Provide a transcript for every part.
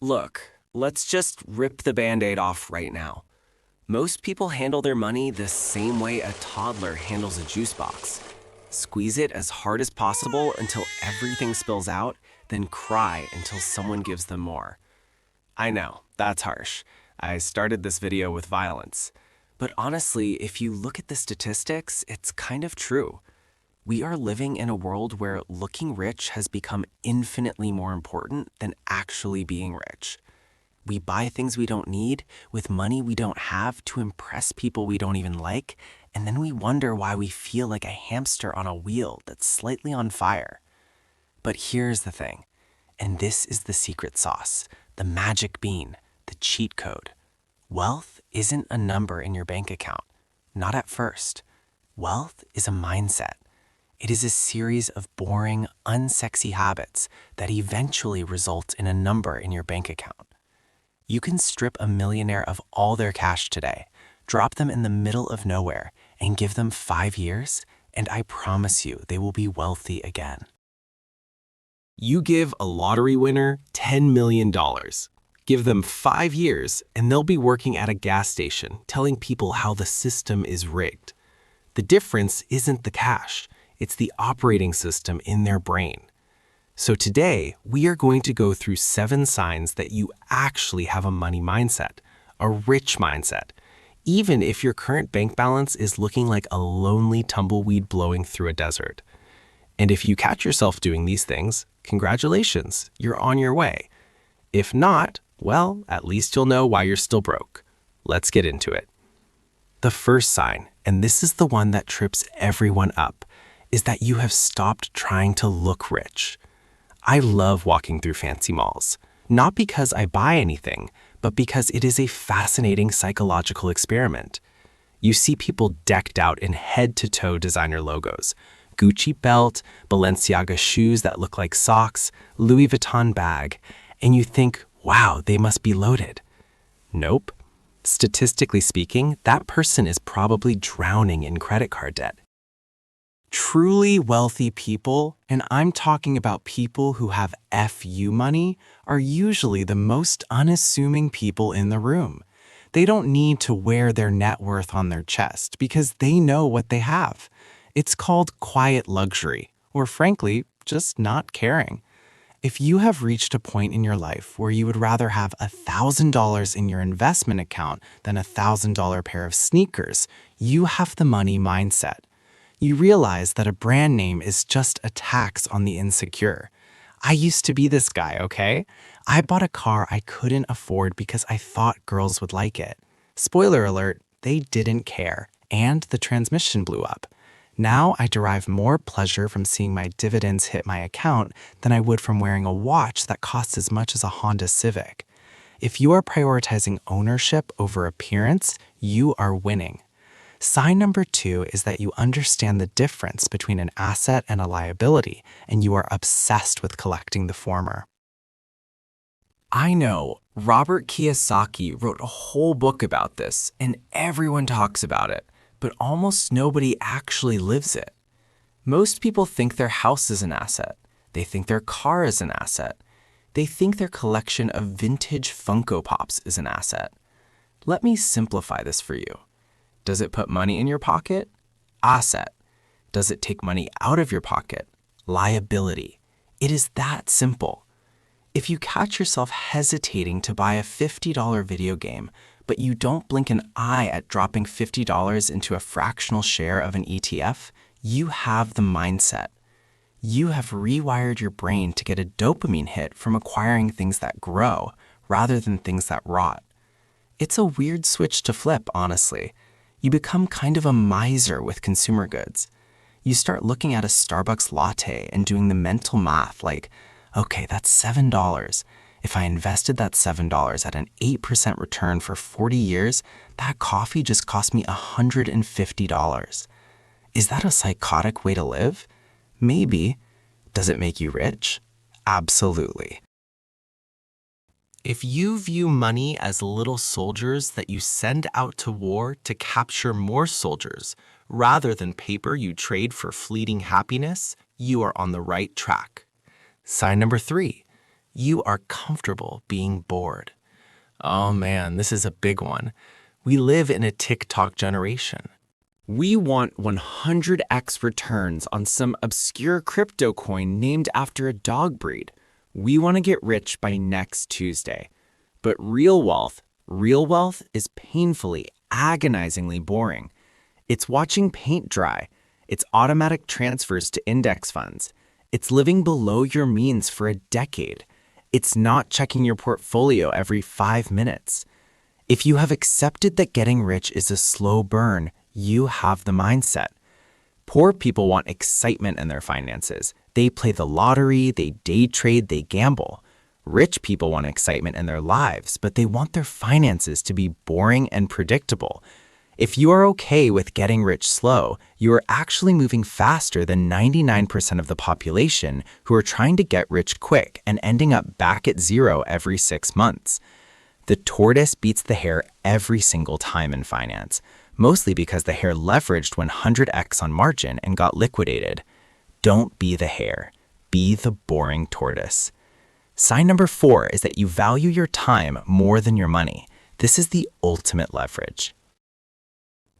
Look, let's just rip the Band-Aid off right now. Most people handle their money the same way a toddler handles a juice box. Squeeze it as hard as possible until everything spills out, then cry until someone gives them more. I know, that's harsh. I started this video with violence. But honestly, if you look at the statistics, it's kind of true. We are living in a world where looking rich has become infinitely more important than actually being rich. We buy things we don't need with money we don't have to impress people we don't even like, and then we wonder why we feel like a hamster on a wheel that's slightly on fire. But here's the thing, and this is the secret sauce, the magic bean, the cheat code. Wealth isn't a number in your bank account, not at first. Wealth is a mindset. It is a series of boring, unsexy habits that eventually result in a number in your bank account. You can strip a millionaire of all their cash today, drop them in the middle of nowhere, and give them 5 years, and I promise you they will be wealthy again. You give a lottery winner $10 million. Give them 5 years, and they'll be working at a gas station telling people how the system is rigged. The difference isn't the cash, it's the operating system in their brain. So today, we are going to go through 7 signs that you actually have a money mindset, a rich mindset, even if your current bank balance is looking like a lonely tumbleweed blowing through a desert. And if you catch yourself doing these things, congratulations, you're on your way. If not, well, at least you'll know why you're still broke. Let's get into it. The first sign, and this is the one that trips everyone up, is that you have stopped trying to look rich. I love walking through fancy malls, not because I buy anything, but because it is a fascinating psychological experiment. You see people decked out in head-to-toe designer logos, Gucci belt, Balenciaga shoes that look like socks, Louis Vuitton bag, and you think, wow, they must be loaded. Nope. Statistically speaking, that person is probably drowning in credit card debt. Truly wealthy people, and I'm talking about people who have FU money, are usually the most unassuming people in the room. They don't need to wear their net worth on their chest because they know what they have. It's called quiet luxury, or frankly, just not caring. If you have reached a point in your life where you would rather have $1,000 in your investment account than a $1,000 pair of sneakers, you have the money mindset. You realize that a brand name is just a tax on the insecure. I used to be this guy, okay? I bought a car I couldn't afford because I thought girls would like it. Spoiler alert, they didn't care, and the transmission blew up. Now I derive more pleasure from seeing my dividends hit my account than I would from wearing a watch that costs as much as a Honda Civic. If you are prioritizing ownership over appearance, you are winning. Sign number 2 is that you understand the difference between an asset and a liability, and you are obsessed with collecting the former. I know, Robert Kiyosaki wrote a whole book about this, and everyone talks about it, but almost nobody actually lives it. Most people think their house is an asset. They think their car is an asset. They think their collection of vintage Funko Pops is an asset. Let me simplify this for you. Does it put money in your pocket? Asset. Does it take money out of your pocket? Liability. It is that simple. If you catch yourself hesitating to buy a $50 video game, but you don't blink an eye at dropping $50 into a fractional share of an ETF, you have the mindset. You have rewired your brain to get a dopamine hit from acquiring things that grow rather than things that rot. It's a weird switch to flip, honestly. You become kind of a miser with consumer goods. You start looking at a Starbucks latte and doing the mental math like, okay, that's $7. If I invested that $7 at an 8% return for 40 years, that coffee just cost me $150. Is that a psychotic way to live? Maybe. Does it make you rich? Absolutely. If you view money as little soldiers that you send out to war to capture more soldiers, rather than paper you trade for fleeting happiness, you are on the right track. Sign number 3. You are comfortable being bored. Oh man, this is a big one. We live in a TikTok generation. We want 100x returns on some obscure crypto coin named after a dog breed. We want to get rich by next Tuesday. But real wealth is painfully, agonizingly boring. It's watching paint dry. It's automatic transfers to index funds. It's living below your means for a decade. It's not checking your portfolio every 5 minutes. If you have accepted that getting rich is a slow burn, you have the mindset. Poor people want excitement in their finances. They play the lottery, they day trade, they gamble. Rich people want excitement in their lives, but they want their finances to be boring and predictable. If you are okay with getting rich slow, you are actually moving faster than 99% of the population who are trying to get rich quick and ending up back at zero every 6 months. The tortoise beats the hare every single time in finance, mostly because the hare leveraged 100x on margin and got liquidated. Don't be the hare. Be the boring tortoise. Sign number 4 is that you value your time more than your money. This is the ultimate leverage.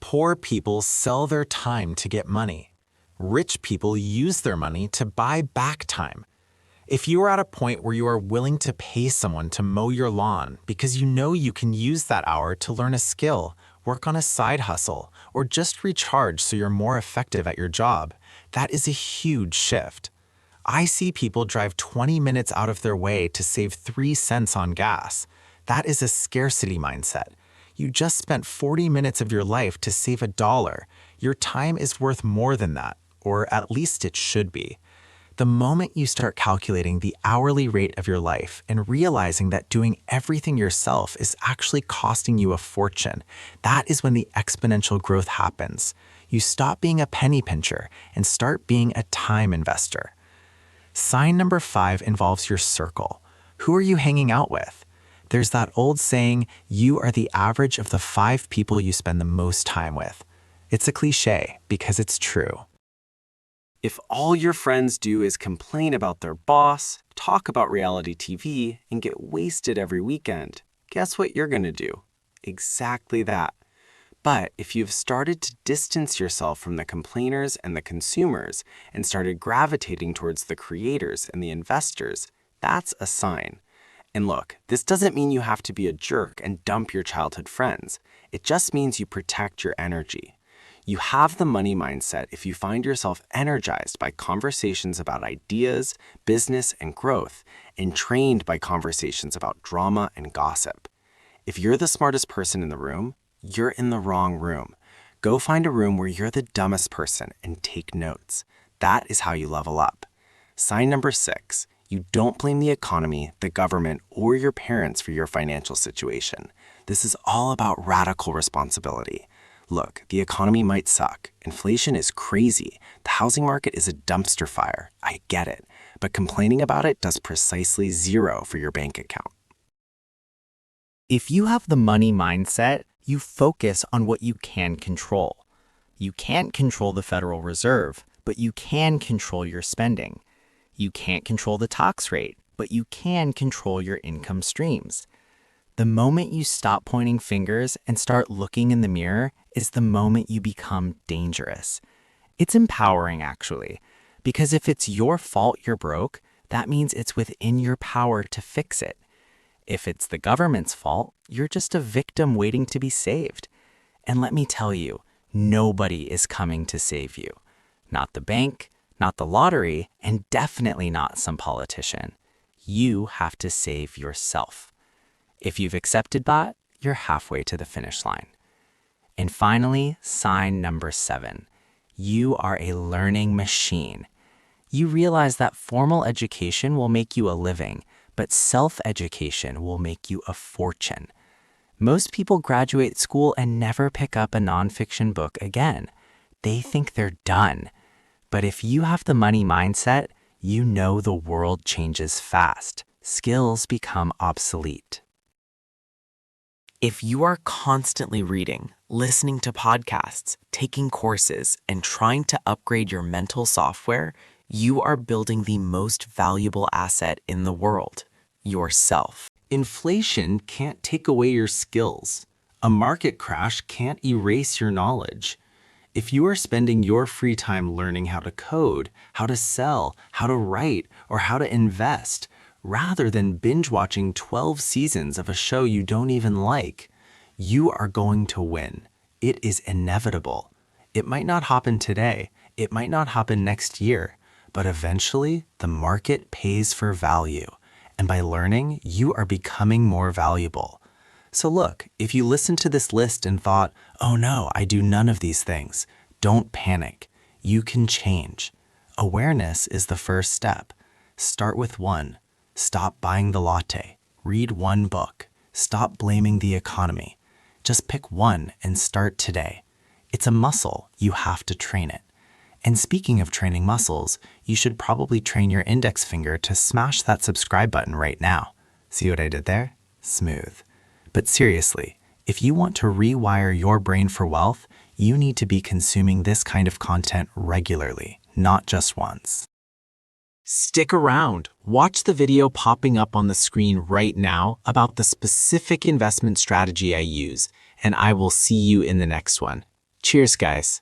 Poor people sell their time to get money. Rich people use their money to buy back time. If you are at a point where you are willing to pay someone to mow your lawn because you know you can use that hour to learn a skill, work on a side hustle, or just recharge so you're more effective at your job, that is a huge shift. I see people drive 20 minutes out of their way to save 3 cents on gas. That is a scarcity mindset. You just spent 40 minutes of your life to save $1. Your time is worth more than that, or at least it should be. The moment you start calculating the hourly rate of your life and realizing that doing everything yourself is actually costing you a fortune, that is when the exponential growth happens. You stop being a penny pincher and start being a time investor. Sign number 5 involves your circle. Who are you hanging out with? There's that old saying, you are the average of the 5 people you spend the most time with. It's a cliche because it's true. If all your friends do is complain about their boss, talk about reality TV, and get wasted every weekend, guess what you're going to do? Exactly that. But if you've started to distance yourself from the complainers and the consumers and started gravitating towards the creators and the investors, that's a sign. And look, this doesn't mean you have to be a jerk and dump your childhood friends. It just means you protect your energy. You have the money mindset if you find yourself energized by conversations about ideas, business, and growth, and trained by conversations about drama and gossip. If you're the smartest person in the room, you're in the wrong room. Go find a room where you're the dumbest person and take notes. That is how you level up. Sign number 6, you don't blame the economy, the government, or your parents for your financial situation. This is all about radical responsibility. Look, the economy might suck. Inflation is crazy. The housing market is a dumpster fire. I get it. But complaining about it does precisely 0 for your bank account. If you have the money mindset, you focus on what you can control. You can't control the Federal Reserve, but you can control your spending. You can't control the tax rate, but you can control your income streams. The moment you stop pointing fingers and start looking in the mirror is the moment you become dangerous. It's empowering, actually, because if it's your fault you're broke, that means it's within your power to fix it. If it's the government's fault, you're just a victim waiting to be saved. And let me tell you, nobody is coming to save you. Not the bank, not the lottery, and definitely not some politician. You have to save yourself. If you've accepted that, you're halfway to the finish line. And finally, sign number 7. You are a learning machine. You realize that formal education will make you a living, but self-education will make you a fortune. Most people graduate school and never pick up a nonfiction book again. They think they're done. But if you have the money mindset, you know the world changes fast. Skills become obsolete. If you are constantly reading, listening to podcasts, taking courses, and trying to upgrade your mental software, you are building the most valuable asset in the world, yourself. Inflation can't take away your skills. A market crash can't erase your knowledge. If you are spending your free time learning how to code, how to sell, how to write, or how to invest, rather than binge watching 12 seasons of a show you don't even like, you are going to win. It is inevitable. It might not happen today. It might not happen next year, but eventually the market pays for value. And by learning, you are becoming more valuable. So look, if you listened to this list and thought, oh no, I do none of these things, don't panic. You can change. Awareness is the first step. Start with one. Stop buying the latte. Read one book. Stop blaming the economy. Just pick one and start today. It's a muscle. You have to train it. And speaking of training muscles, you should probably train your index finger to smash that subscribe button right now. See what I did there? Smooth. But seriously, if you want to rewire your brain for wealth, you need to be consuming this kind of content regularly, not just once. Stick around. Watch the video popping up on the screen right now about the specific investment strategy I use, and I will see you in the next one. Cheers, guys.